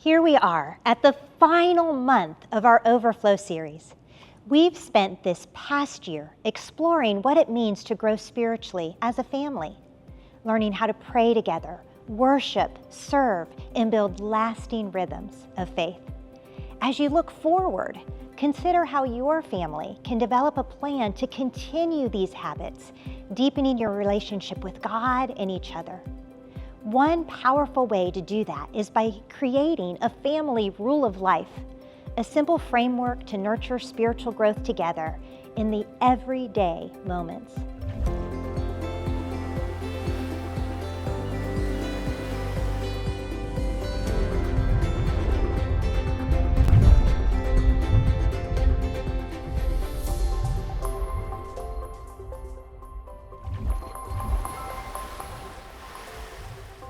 Here we are at the final month of our Overflow series. We've spent this past year exploring what it means to grow spiritually as a family, learning how to pray together, worship, serve, and build lasting rhythms of faith. As you look forward, consider how your family can develop a plan to continue these habits, deepening your relationship with God and each other. One powerful way to do that is by creating a family rule of life, a simple framework to nurture spiritual growth together in the everyday moments.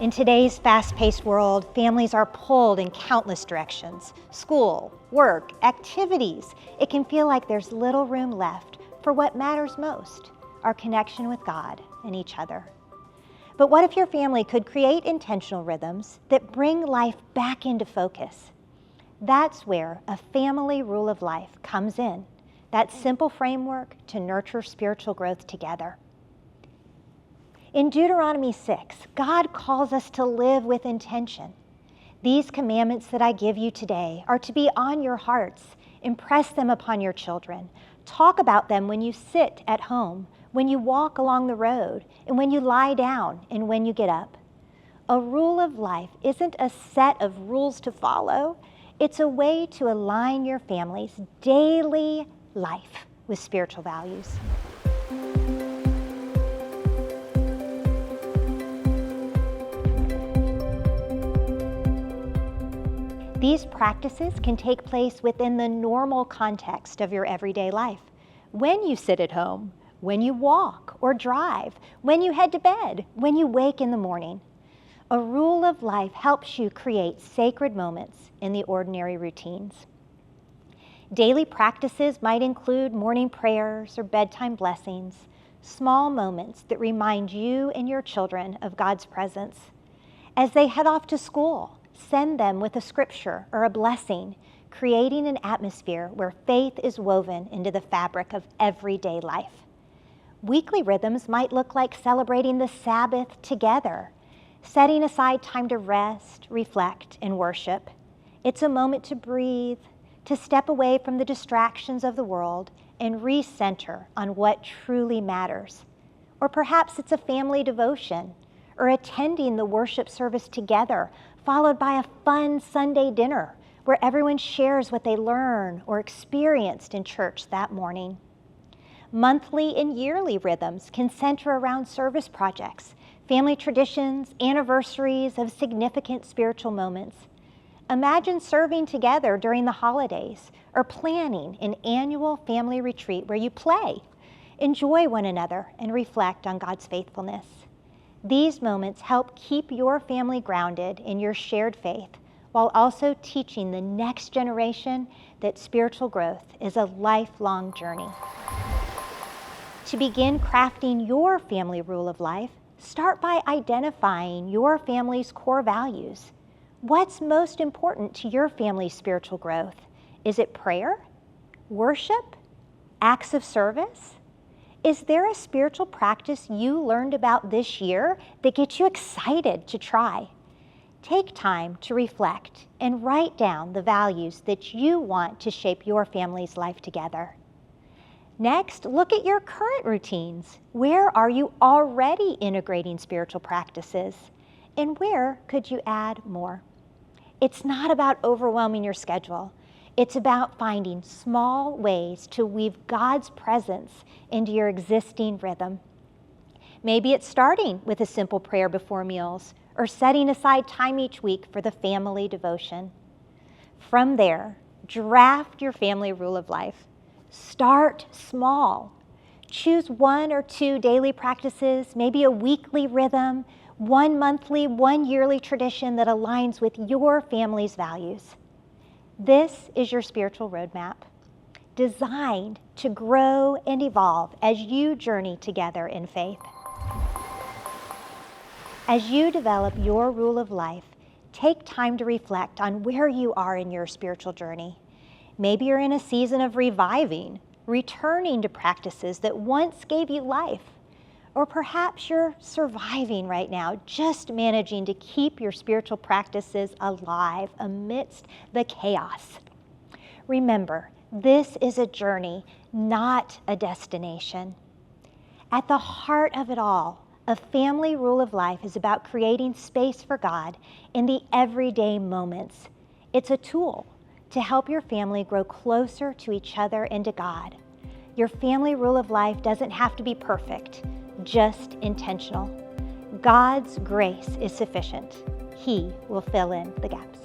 In today's fast-paced world, families are pulled in countless directions. School, work, activities. It can feel like there's little room left for what matters most, our connection with God and each other. But what if your family could create intentional rhythms that bring life back into focus? That's where a family rule of life comes in, that simple framework to nurture spiritual growth together. In Deuteronomy 6, God calls us to live with intention. These commandments that I give you today are to be on your hearts. Impress them upon your children. Talk about them when you sit at home, when you walk along the road, and when you lie down and when you get up. A rule of life isn't a set of rules to follow. It's a way to align your family's daily life with spiritual values. These practices can take place within the normal context of your everyday life. When you sit at home, when you walk or drive, when you head to bed, when you wake in the morning. A rule of life helps you create sacred moments in the ordinary routines. Daily practices might include morning prayers or bedtime blessings, small moments that remind you and your children of God's presence. As they head off to school, send them with a scripture or a blessing, creating an atmosphere where faith is woven into the fabric of everyday life. Weekly rhythms might look like celebrating the Sabbath together, setting aside time to rest, reflect, and worship. It's a moment to breathe, to step away from the distractions of the world and recenter on what truly matters. Or perhaps it's a family devotion, or attending the worship service together, followed by a fun Sunday dinner where everyone shares what they learned or experienced in church that morning. Monthly and yearly rhythms can center around service projects, family traditions, anniversaries of significant spiritual moments. Imagine serving together during the holidays or planning an annual family retreat where you play, enjoy one another, and reflect on God's faithfulness. These moments help keep your family grounded in your shared faith while also teaching the next generation that spiritual growth is a lifelong journey. To begin crafting your family rule of life, start by identifying your family's core values. What's most important to your family's spiritual growth? Is it prayer, worship, acts of service? Is there a spiritual practice you learned about this year that gets you excited to try? Take time to reflect and write down the values that you want to shape your family's life together. Next, look at your current routines. Where are you already integrating spiritual practices? And where could you add more? It's not about overwhelming your schedule. It's about finding small ways to weave God's presence into your existing rhythm. Maybe it's starting with a simple prayer before meals or setting aside time each week for the family devotion. From there, draft your family rule of life. Start small. Choose 1 or 2 daily practices, maybe a weekly rhythm, 1 monthly, 1 yearly tradition that aligns with your family's values. This is your spiritual roadmap, designed to grow and evolve as you journey together in faith. As you develop your rule of life, take time to reflect on where you are in your spiritual journey. Maybe you're in a season of reviving, returning to practices that once gave you life. Or perhaps you're surviving right now, just managing to keep your spiritual practices alive amidst the chaos. Remember, this is a journey, not a destination. At the heart of it all, a family rule of life is about creating space for God in the everyday moments. It's a tool to help your family grow closer to each other and to God. Your family rule of life doesn't have to be perfect, just intentional. God's grace is sufficient. He will fill in the gaps.